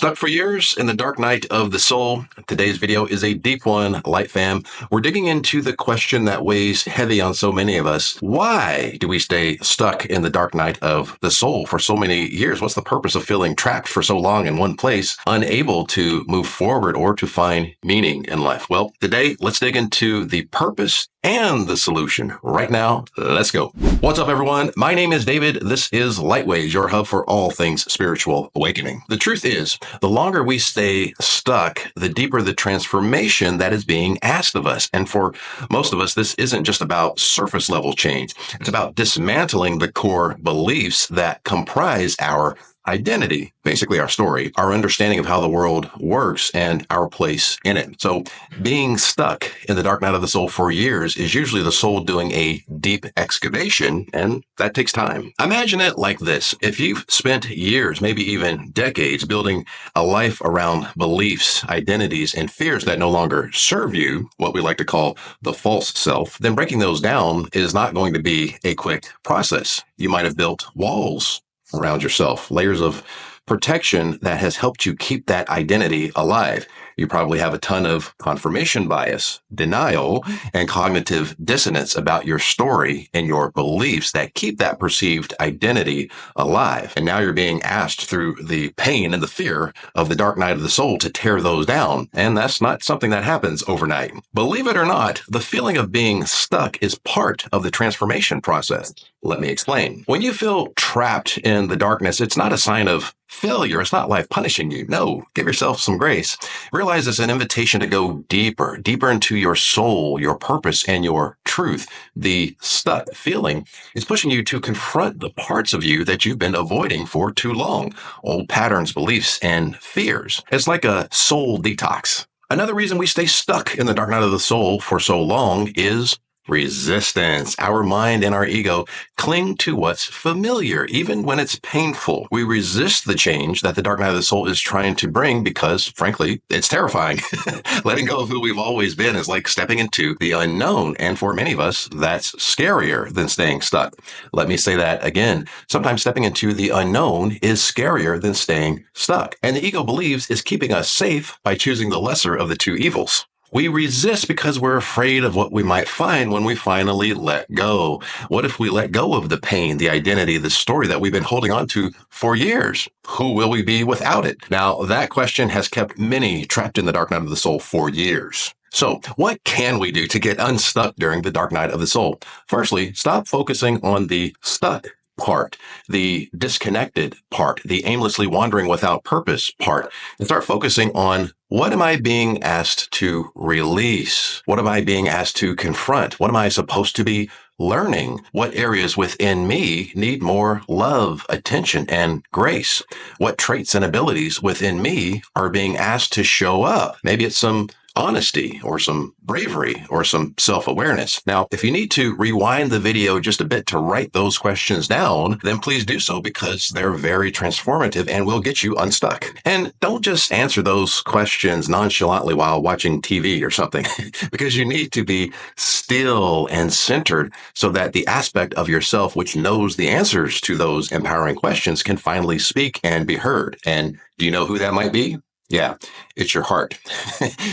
Stuck for years in the dark night of the soul? Today's video is a deep one, Light Fam. We're digging into the question that weighs heavy on so many of us. Why do we stay stuck in the dark night of the soul for so many years? What's the purpose of feeling trapped for so long in one place, unable to move forward or to find meaning in life? Well, today, let's dig into the purpose and the solution. Right now, let's go. What's up, everyone? My name is David. This is Lightways, your hub for all things spiritual awakening. The truth is, the longer we stay stuck, the deeper the transformation that is being asked of us. And for most of us, this isn't just about surface level change. It's about dismantling the core beliefs that comprise our identity, basically our story, our understanding of how the world works and our place in it. So being stuck in the dark night of the soul for years is usually the soul doing a deep excavation, and that takes time. Imagine it like this. If you've spent years, maybe even decades, building a life around beliefs, identities, and fears that no longer serve you, what we like to call the false self, then breaking those down is not going to be a quick process. You might have built walls around yourself, layers of protection that has helped you keep that identity alive. You probably have a ton of confirmation bias, denial, and cognitive dissonance about your story and your beliefs that keep that perceived identity alive. And now you're being asked through the pain and the fear of the dark night of the soul to tear those down. And that's not something that happens overnight. Believe it or not, the feeling of being stuck is part of the transformation process. Let me explain. When you feel trapped in the darkness, it's not a sign of failure. It's not life punishing you. No, give yourself some grace. Realize it's an invitation to go deeper into your soul, your purpose, and your truth. The stuck feeling is pushing you to confront the parts of you that you've been avoiding for too long. Old patterns, beliefs, and fears. It's like a soul detox. Another reason we stay stuck in the dark night of the soul for so long is resistance. Our mind and our ego cling to what's familiar, even when it's painful. We resist the change that the dark night of the soul is trying to bring because, frankly, it's terrifying. Letting go of who we've always been is like stepping into the unknown. And for many of us, that's scarier than staying stuck. Let me say that again. Sometimes stepping into the unknown is scarier than staying stuck. And the ego believes is keeping us safe by choosing the lesser of the two evils. We resist because we're afraid of what we might find when we finally let go. What if we let go of the pain, the identity, the story that we've been holding on to for years? Who will we be without it? Now, that question has kept many trapped in the dark night of the soul for years. So what can we do to get unstuck during the dark night of the soul? Firstly, stop focusing on the stuck part, the disconnected part, the aimlessly wandering without purpose part, and start focusing on what am I being asked to release? What am I being asked to confront? What am I supposed to be learning? What areas within me need more love, attention, and grace? What traits and abilities within me are being asked to show up? Maybe it's some honesty or some bravery or some self-awareness. Now, if you need to rewind the video just a bit to write those questions down, then please do so because they're very transformative and will get you unstuck. And don't just answer those questions nonchalantly while watching TV or something, because you need to be still and centered so that the aspect of yourself which knows the answers to those empowering questions can finally speak and be heard. And do you know who that might be? Yeah, it's your heart.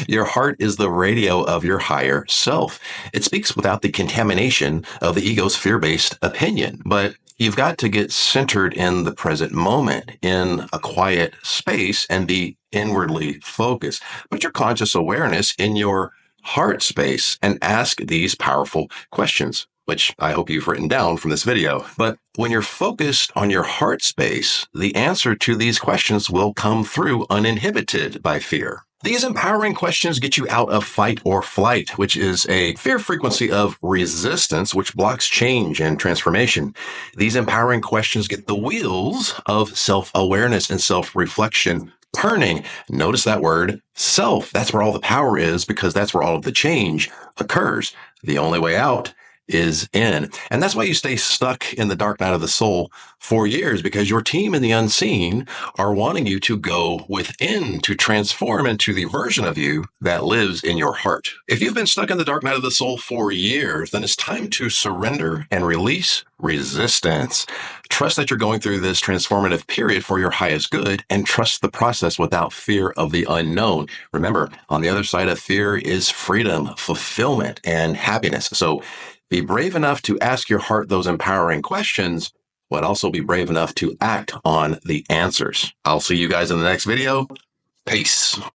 Your heart is the radio of your higher self. It speaks without the contamination of the ego's fear-based opinion. But you've got to get centered in the present moment, in a quiet space, and be inwardly focused. Put your conscious awareness in your heart space and ask these powerful questions, which I hope you've written down from this video. But when you're focused on your heart space, the answer to these questions will come through uninhibited by fear. These empowering questions get you out of fight or flight, which is a fear frequency of resistance, which blocks change and transformation. These empowering questions get the wheels of self-awareness and self-reflection turning. Notice that word, self. That's where all the power is because that's where all of the change occurs. The only way out is in. And that's why you stay stuck in the dark night of the soul for years, because your team in the unseen are wanting you to go within to transform into the version of you that lives in your heart. If you've been stuck in the dark night of the soul for years, then it's time to surrender and release resistance. Trust that you're going through this transformative period for your highest good, and trust the process without fear of the unknown. Remember, on the other side of fear is freedom, fulfillment, and happiness. So be brave enough to ask your heart those empowering questions, but also be brave enough to act on the answers. I'll see you guys in the next video. Peace.